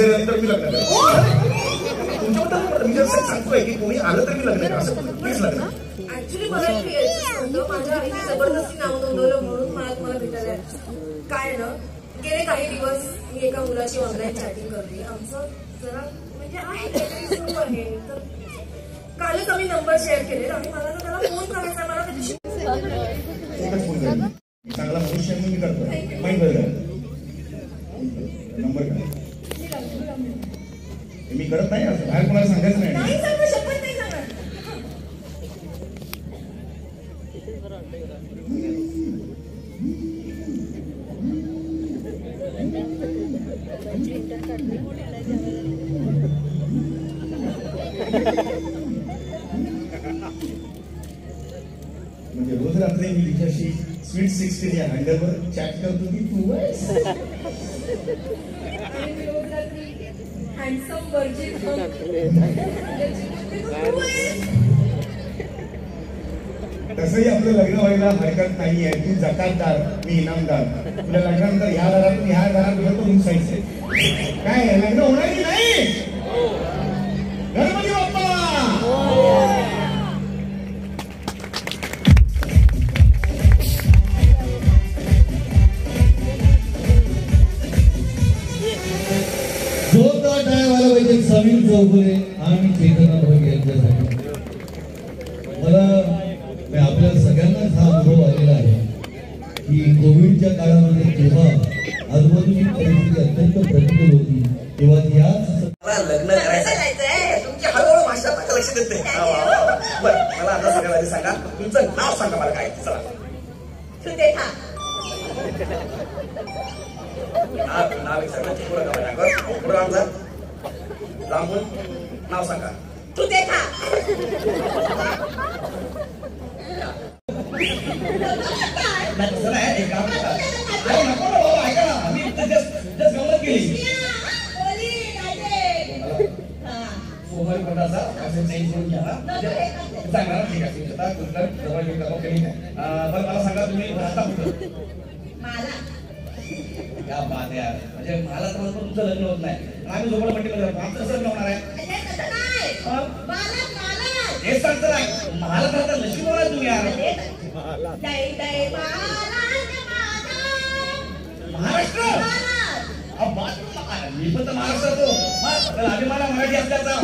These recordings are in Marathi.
झाल्यानंतर मी लग्न करेन. तुमच्याबद्दल मी जसं सांगतोय की कोणी आलं तर मी लग्न करेन, असं प्लीज लग्न. ऍक्च्युली मला माझ्या आईने जबरदस्ती नाव नोंदवलं म्हणून मला तुम्हाला भेटायला. काय ना, गेले काही दिवस मी एका मुलाची ऑनलाईन चॅटिंग करते. आमचं जरा म्हणजे आहे सुरू आहे. तर कालच आम्ही नंबर शेअर केले आणि मला ना त्याला फोन करायचा. मला एकच फोन करेन, चांगला मनुष्य मी करतो. माहिती बरं नंबर काय मी करत नाही, असं बाहेर कोणाला सांगायचं नाही. शपथ नाही सांगणार. म्हणजे रोज रात्री मी तिच्याशी स्वीट 16 या हँडलवर चॅट करतो की तू हँडसम वर्जिन. तसंही आपलं लग्न व्हायला हरकत नाहीये. तू जकातदार, मी इनामदार. तुला लग्नानंतर ह्या दारातून ह्या दारात घर करून जायचंय. काय लग्न होणार की नाही? गणपती बाप्पा. जोरदार टाळ्या व्हायला पाहिजे समीर चौगुले आणि चेतना भोग यांच्यासाठी. मला आपल्या सगळ्यांनाच हा अनुभव आलेला आहे की कोविडच्या काळामध्ये जेव्हा आजूबाजूची परिस्थिती अत्यंत प्रतिकूल होती तेव्हा लग्न करायचं. तुमची हळूहळू भाषा लक्ष देते. बरं, मला आता सगळ्यात आधी सांगा तुमचं नाव सांगा मला. काय चला नाव एक सांगा. पुढं आमचा लांबून नाव सांगा. तसं नाही, एक काम करा. नको ना बाबा, ऐका ना, मी जस्ट गंमत केली. सोमवारी कोणाचा असं चेंज करून घ्या ना, सांगा. ठीक आहे, तुमच्या कुठलं जवळ घेऊन टाका, कमी नाही. बरं मला सांगा तुम्ही राहता कुठं? क्या बात आहे यार. म्हणजे मला तर म्हणतो तुमचं लग्न होत नाही, आम्ही झोपडपट्टीमध्ये राहतो. आमचं कसं लग्न होणार आहे? हे सांगतं नाही मला तर नशीब होणार तुम्ही यार. महाराष्ट्र मी पण तर महाराष्ट्रातो. आम्ही मला मराठी असल्याचा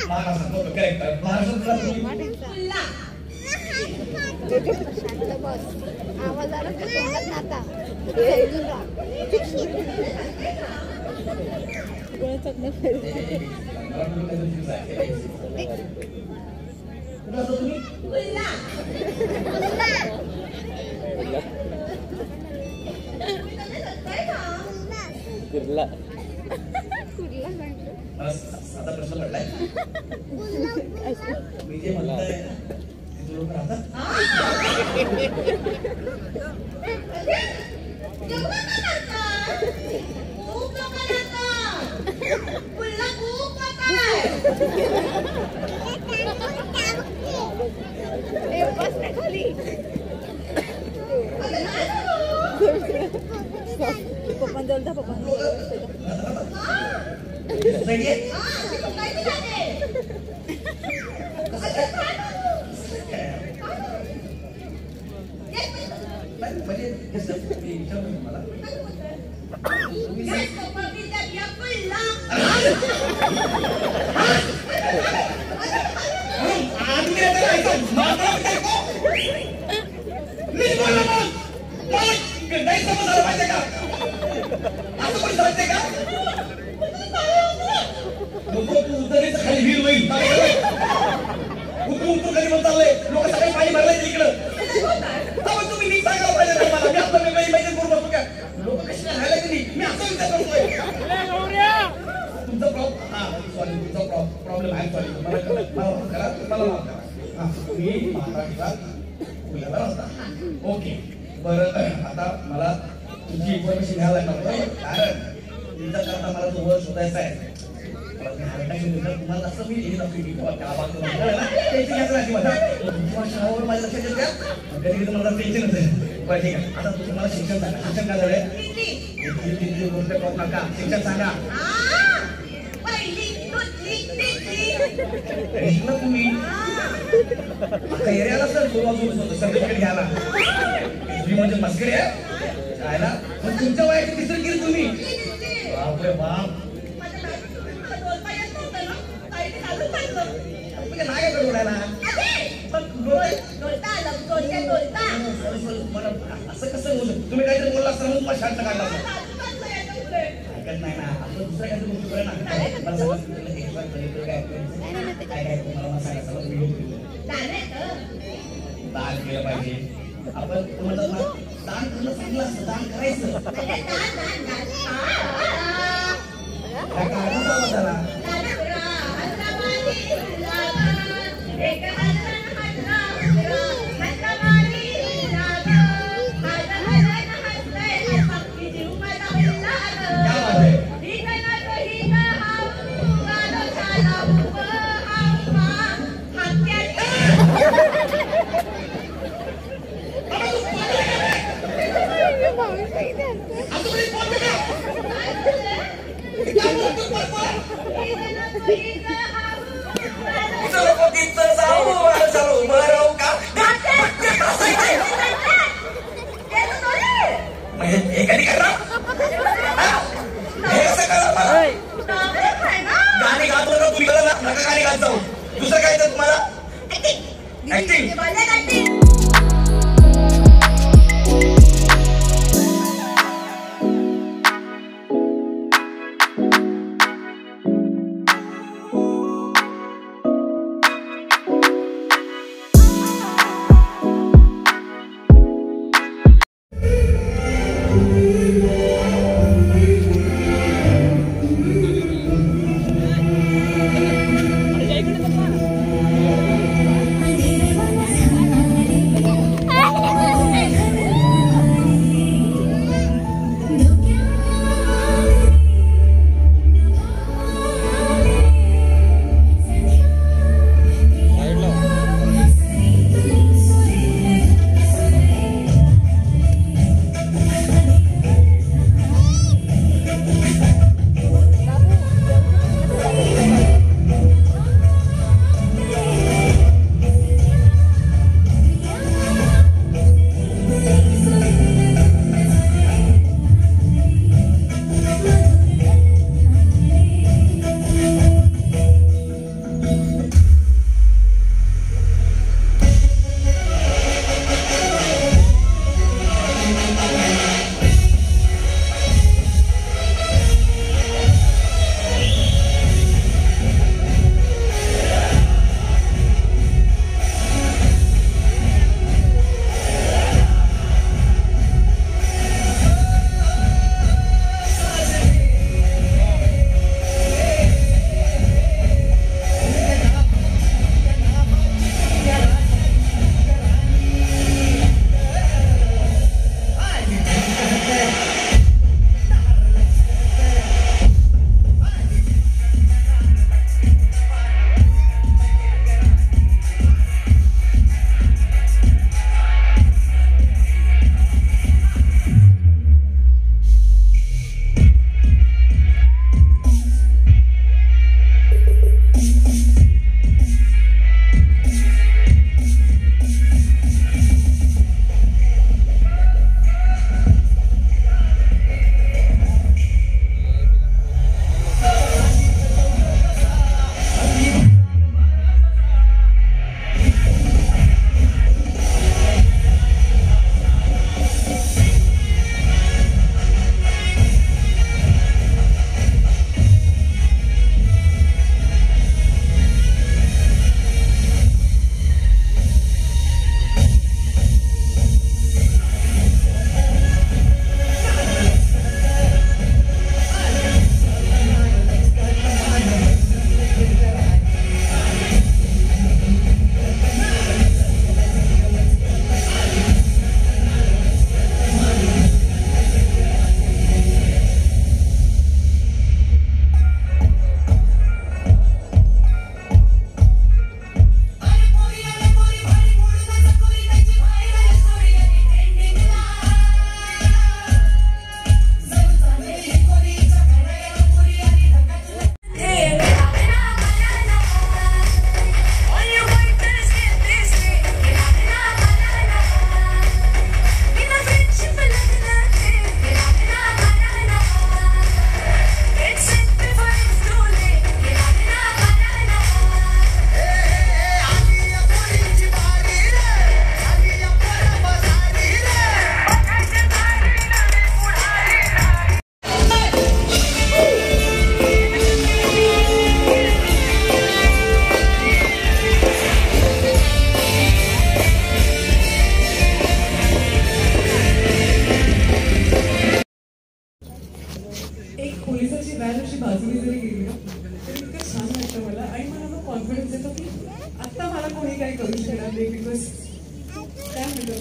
महाराष्ट्रात करेक्ट. महाराष्ट्रात तुम्ही आवाजाला साधा प्रश्न पडलाय. मी जे म्हणताय लोक राहतात पप्पा जवळ पप्पा म्हणजे मला खाली हिर होईल. उतरून कधी पण चाललंय. लोक सगळे पाणी भरलाय तिकडं. तुम्ही नीट सांगा पाहिजे मला. मी आपलं वेगळी माहिती करू बसतो का? लोक कशी राहायला गेली मी असं विचार करतोय. तुमचा प्रॉब्लेम आहे. सॉरी मला माफ करा. मी महाराष्ट्रात पुण्याला असता. ओके बरं. आता मला तुमची इन्फॉर्मेशन घ्यायला लागणार कारण तुमचा करता मला तो वर शोधायचा आहे. तुम्हाला असं मी माझ्या लक्षात येत का कधी कधी मला टेन्शन होतं. बरं ठीक आहे. आता तुम्हाला शिक्षण सांगा. शिक्षण काय झालंय? इथली गोष्ट करू नका. शिक्षण सांगा. शिकला तुम्ही आता एरियाला सर सर्टिफिकेट घ्यायला तुम्ही म्हणजे मस्करी आहे खायला. पण तुमच्या वयाची तिसरी गेली तुम्ही. बापरे बाप. नाही का डोळ्याला असं कसं बोलत तुम्ही काहीतरी बोलला असता म्हणून मला शांत काढला ऐकत नाही ना. आपण दुसरं काहीतरी गोष्ट करे ना. मला काय तुम्हाला सांगायचं दान केलं पाहिजे. आपण तुम्हाला दान करणं चांगलं असतं. दान करायचं झाला गाणी गातो ना तुम्ही नका गाणी गात जाऊ. दुसरं काय तर तुम्हाला ऍक्टिंग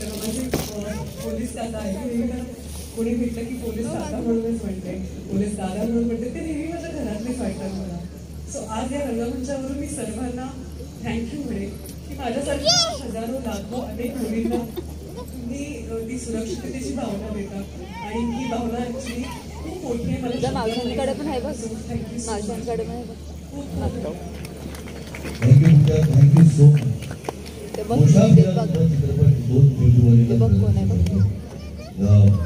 तेव्हा माझे पोलीस दादा आहे नेहमी कोणी भेटलं की पोलीस दादा म्हणूनच म्हणते, पोलीस दादा म्हणून म्हणते, ते नेहमी माझ्या घरातलेच वाटतात मला. सो आज या रंगमंचावरून मी सर्वांना थँक्यू म्हणेन की माझ्यासारख्या हजारो लाखो अनेक मुलींना तुम्ही ती सुरक्षिततेची भावना देतात आणि ही भावना ऍक्च्युली खूप मोठी आहे. मला मावशांकडे पण आहे बघ, थँक्यू मावशांकडे पण आहे बघ. Thank you so much. ते बघ, चित्रपट 2 फेब्रुवारीला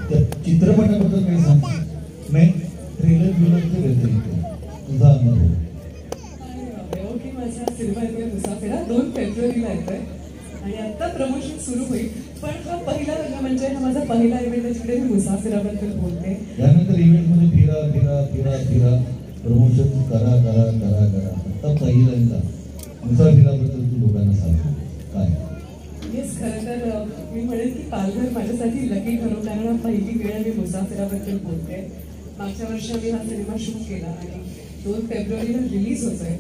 त्या चित्रपटाबद्दल काही सांगतो मी, ट्रेलर बिलरच्या व्यतिरिक्त तुझा अनुभव. की माझा सिनेमा येतोय मुसाफिरा 2 फेब्रुवारीला येतोय आणि आता प्रमोशन सुरू होईल. पण हा पहिला रंगमंच आहे, हा माझा पहिला इव्हेंट आहे जिकडे मी मुसाफिराबद्दल बोलते. त्यानंतर इव्हेंट मध्ये फिरा फिरा फिरा फिरा प्रमोशन करा करा करा करा. आता पहिल्यांदा मुसाफिराबद्दल तू लोकांना सांग काय? येस, खरं तर मी म्हणेन की पालघर माझ्यासाठी लकी ठरवलं, कारण हा पहिली वेळ मी मुसाफिराबद्दल बोलते. मागच्या वर्षी आम्ही हा सिनेमा शूट केला आणि 2 फेब्रुवारीला रिलीज होतोय.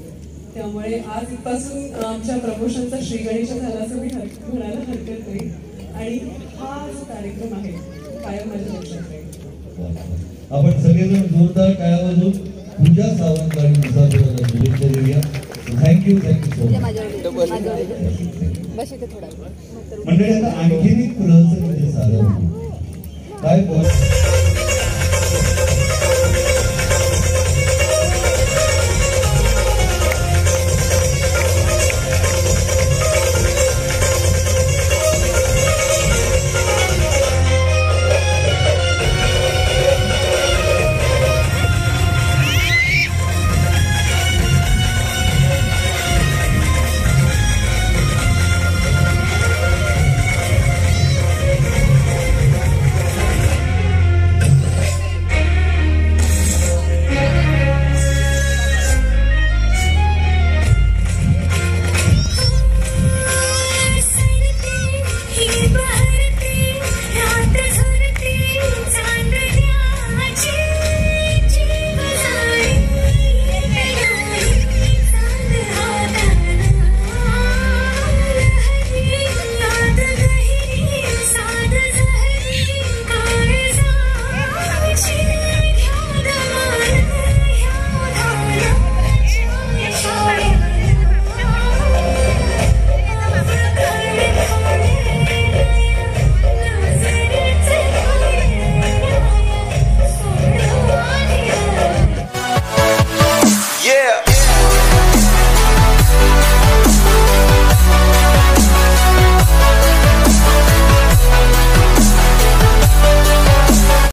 त्यामुळे आज इथपासून आमच्या प्रमोशनचा श्री गणेश झाला असं मी म्हणायला हरकत नाही. आणि हा जो कार्यक्रम आहे कायम माझ्या लक्षात राहील. आपण सगळेजण जोरदार टाळ्या वाजवून पूजा सावंत आणि मुसाफिराला शुभेच्छा देऊया. Thank you so much. बस इथे थोडा मंडळी आता आणखीन एक रहस्य म्हणजे साधं काय